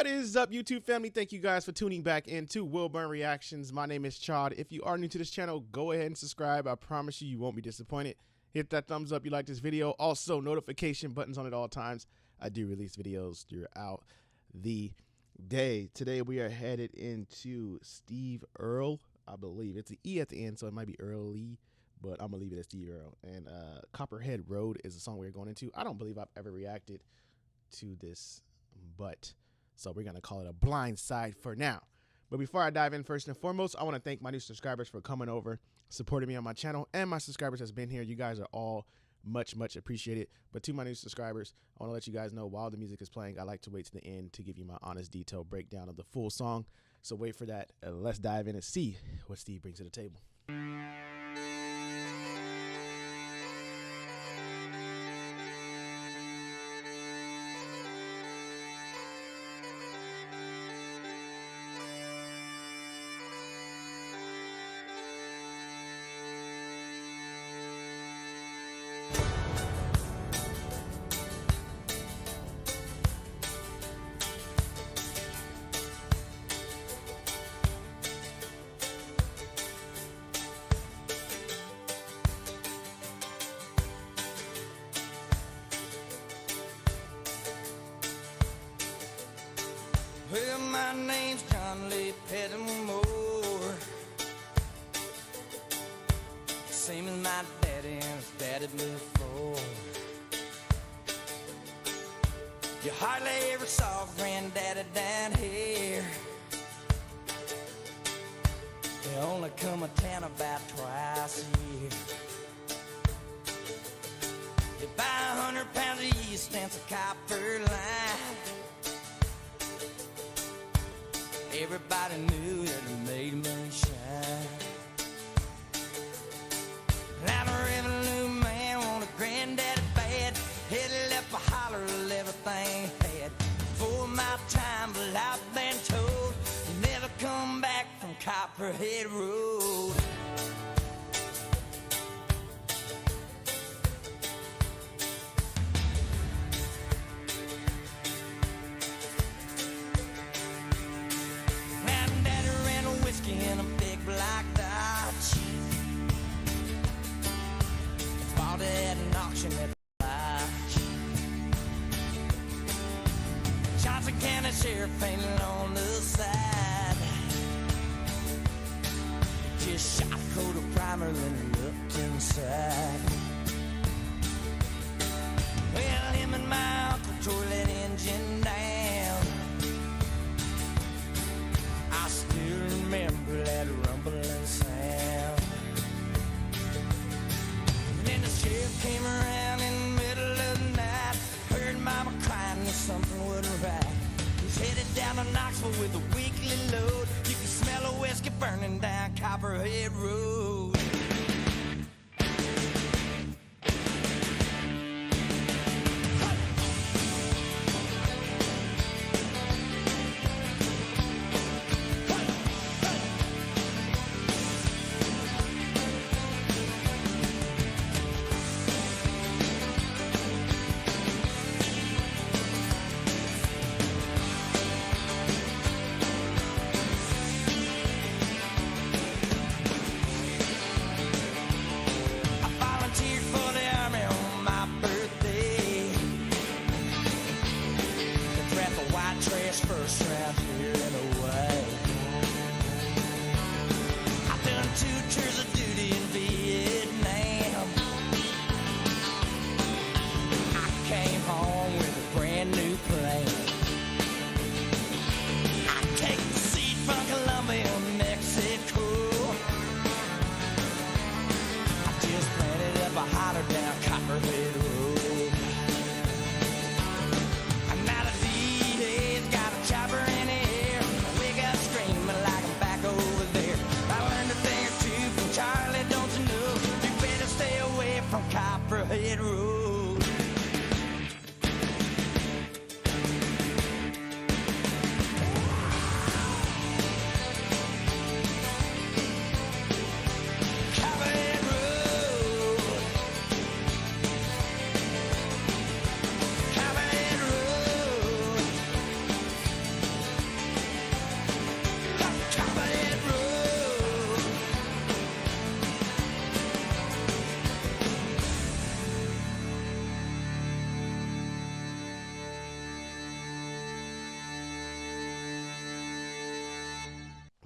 What is up, YouTube family? Thank you guys for tuning back into Wilburn Reactions. My name is Chod. If you are new to this channel, go ahead and subscribe. I promise you, you won't be disappointed. Hit that thumbs up if you like this video. Also, notification buttons on at all times. I do release videos throughout the day. Today, we are headed into Steve Earle. I believe it's an E at the end, so it might be Earle, but I'm going to leave it as Steve Earle. And Copperhead Road is the song we're going into. I don't believe I've ever reacted to this, but so we're going to call it a blind side for now. But before I dive in, first and foremost, I want to thank my new subscribers for coming over, supporting me on my channel, and my subscribers that's been here. You guys are all much appreciated. But to my new subscribers, I want to let you guys know while the music is playing, I like to wait to the end to give you my honest, detailed breakdown of the full song. So wait for that. Let's dive in and see what Steve brings to the table. Well, my name's John Lee Pettimore, same as my daddy and his daddy before. You hardly ever saw granddaddy down here. They only come to town about twice a year. They buy 100 pounds of yeast and some copper line. Everybody knew that it made moonshine. I'm a revenue man, want a granddaddy bad. Headed left a holler of everything he had. For my time, but I've been told you never come back from Copperhead Road. In a big black Dodge, bought it at an auction at the lodge. Johnson County Sheriff painted on the side. Just shot a coat of primer, then looked inside. Well, him and my uncle tore that engine down. I still remember that rumbling sound. And then the sheriff came around in the middle of the night. Heard mama crying that something wasn't right. He's headed down to Knoxville with a weekly load. You can smell a whiskey burning down Copperhead Road.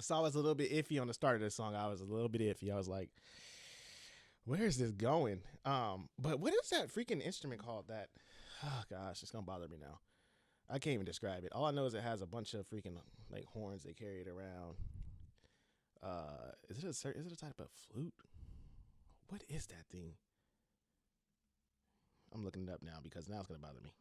So I was a little bit iffy on the start of this song. I was a little bit iffy. I was like, where is this going? But what is that freaking instrument called that? Oh gosh, it's gonna bother me now. I can't even describe it. All I know is it has a bunch of freaking like horns they carry it around. Is it a type of flute? What is that thing? I'm looking it up now because now it's gonna bother me.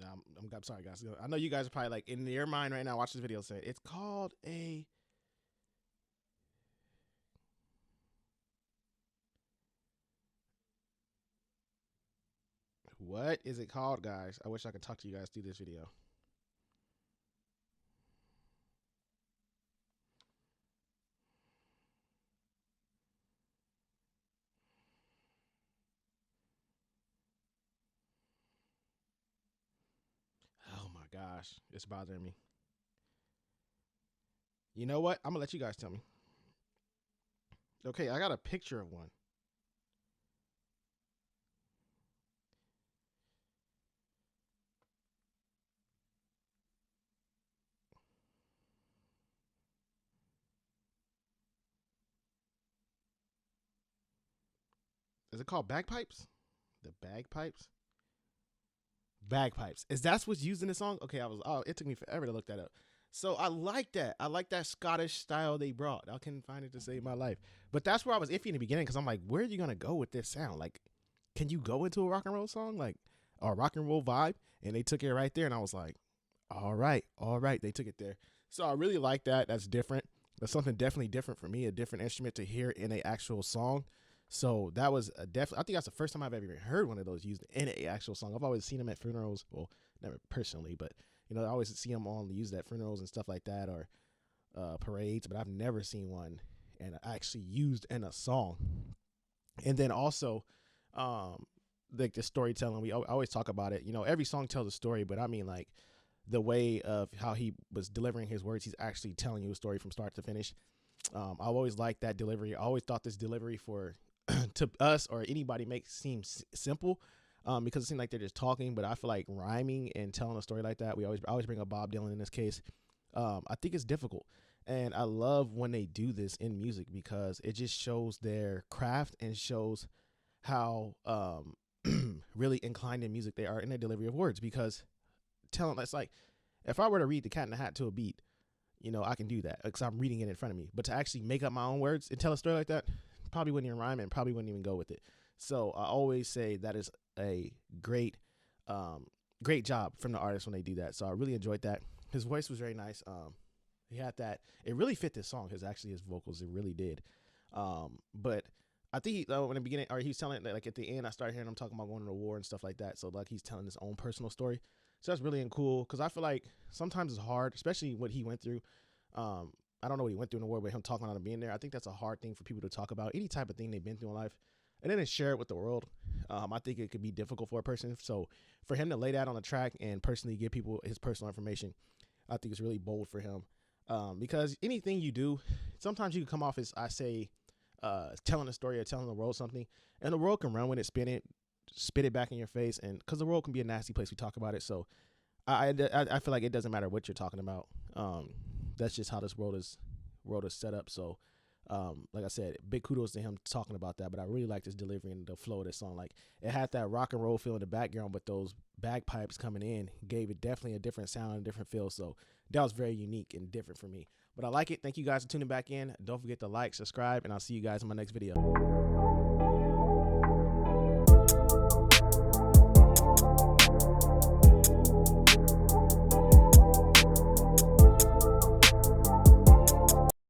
No, I'm sorry, guys. I know you guys are probably like in your mind right now watching this video saying it's called a. What is it called, guys? I wish I could talk to you guys through this video. Oh my gosh, it's bothering me. You know what? I'm gonna let you guys tell me. Okay, I got a picture of one. Is it called bagpipes? The bagpipes? Bagpipes. Is that what's used in the song? Okay, it took me forever to look that up. So I like that. I like that Scottish style they brought. I couldn't find it to save my life. But that's where I was iffy in the beginning because I'm like, where are you gonna go with this sound? Like, can you go into a rock and roll song? Like a rock and roll vibe? And they took it right there, and I was like, all right. They took it there. So I really like that. That's different. That's something definitely different for me, a different instrument to hear in an actual song. So that was definitely, I think that's the first time I've ever heard one of those used in an actual song. I've always seen them at funerals. Well, never personally, but you know, I always see them on used at funerals and stuff like that, or parades, but I've never seen one and actually used in a song. And then also, like the storytelling, we always talk about it. You know, every song tells a story, but I mean, like the way of how he was delivering his words, he's actually telling you a story from start to finish. I've always liked that delivery. I always thought this delivery for to us or anybody seem simple, because it seems like they're just talking. But I feel like rhyming and telling a story like that, I always bring up Bob Dylan in this case. I think it's difficult, and I love when they do this in music because it just shows their craft and shows how really inclined in music they are in their delivery of words. Because that's like if I were to read The Cat in the Hat to a beat, you know, I can do that because I'm reading it in front of me. But to actually make up my own words and tell a story like that, probably wouldn't even rhyme and probably wouldn't even go with it. So I always say that is a great job from the artist when they do that. So I really enjoyed that. His voice was very nice. He had that. It really fit this song. His vocals, it really did. But I think in the beginning, or he was telling it like at the end, I started hearing him talking about going to war and stuff like that. So like he's telling his own personal story. So that's really cool because I feel like sometimes it's hard, especially what he went through. I don't know what he went through in the war, but him talking about him being there, I think that's a hard thing for people to talk about. Any type of thing they've been through in life, and then share it with the world. I think it could be difficult for a person. So for him to lay that on the track and personally give people his personal information, I think it's really bold for him. Because anything you do, sometimes you can come off as telling a story or telling the world something, and the world can run with it, spit it back in your face, and because the world can be a nasty place, we talk about it. So I feel like it doesn't matter what you're talking about. That's just how this world is set up. So like I said, big kudos to him talking about that. But I really like this delivery and the flow of this song. Like it had that rock and roll feel in the background, but those bagpipes coming in gave it definitely a different sound and a different feel. So that was very unique and different for me. But I like it. Thank you guys for tuning back in. Don't forget to like, subscribe, and I'll see you guys in my next video.